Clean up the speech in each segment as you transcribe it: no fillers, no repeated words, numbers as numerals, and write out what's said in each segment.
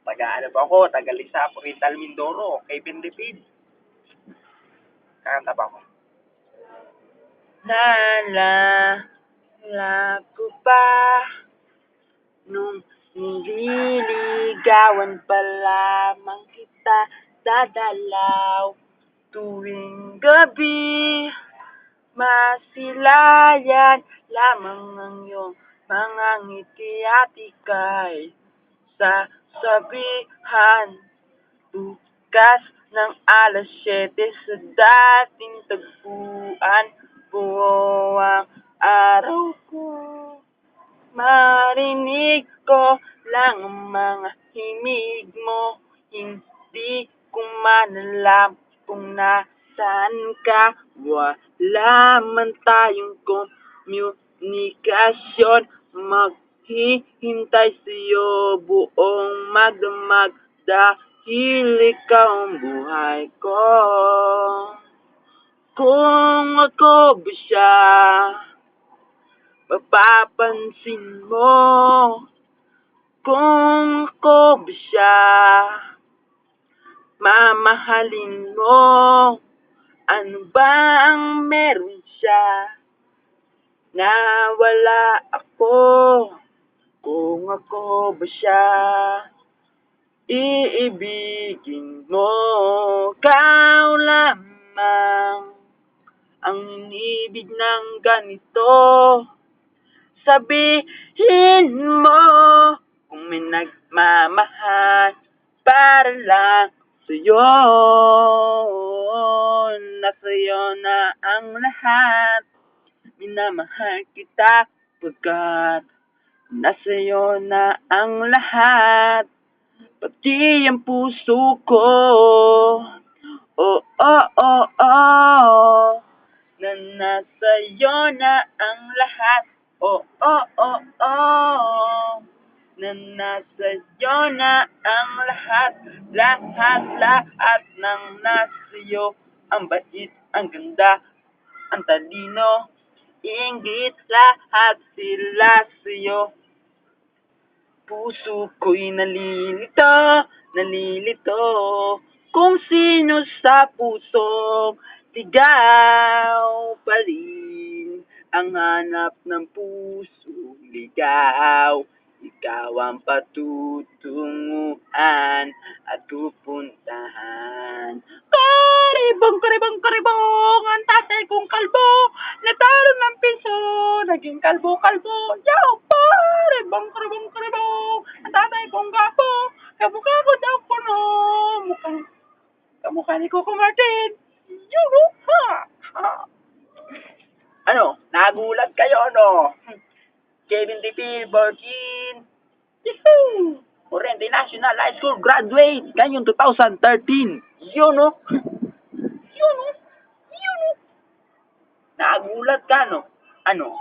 taga ano ba ako, taga Lisapo, Rizal, Mindoro, kay Bendipid. Kakanta ba ako? Naalala ko pa nung nililigawan pa lamang kita, dadalaw tuwing gabi. Masilayan lamang ang iyong mga ngiti at ika'y sasabihan. Bukas ng alas 7 sa dating tagpuan, buo ang araw ko. Marinig ko lang ang mga himig mo, hindi ko man alam kung nasaan ka. Wala man tayong komunikasyon, maghihintay sa'yo buong magdamag dahil ikaw ang buhay ko. Kung ako ba siya, mapapansin mo. Kung ako ba siya, mamahalin mo. Ano ba ang meron siya na wala ako? Kung ako ba siya, iibigin mo. Ikaw lamang ang inibig ng ganito. Sabihin mo kung may nagmamahal para lang sa'yo. Nasa'yo na ang lahat, minamahal kita pagkat nasa'yo na ang lahat, pati ang puso ko. Oh, oh, oh, oh, na nasa'yo na ang lahat. Oh, oh, oh, oh, na nasa'yo na ang lahat. Lahat ng nasa'yo. Ang bait, ang ganda, ang talino, inggit, lahat sila sa'yo. Puso ko'y nalilito, kung sino sa pusong ligaw pa rin. Ang hanap ng puso ligaw, ikaw ang patutunguhan at pupuntahan. Karibong, ang tatay kong kalbo, natalo ng piso, naging kalbo-kalbo. Yaw, karibong, ang tatay kong gapo, kamukha ko daw kuno, kamukha ni Coco Martin. Yuhu, ha, ha. Ano, nagulat kayo, no? Kevin D.P. Virgin. Yahoo! Oriente National High School graduate ngayong 2013. Yun, no? Yun, no? Yun, no? Nagulat ka, no? Ano?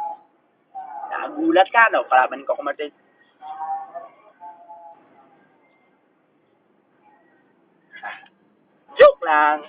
Nagulat ka, no? Kalaban ko kumatin. Joke lang.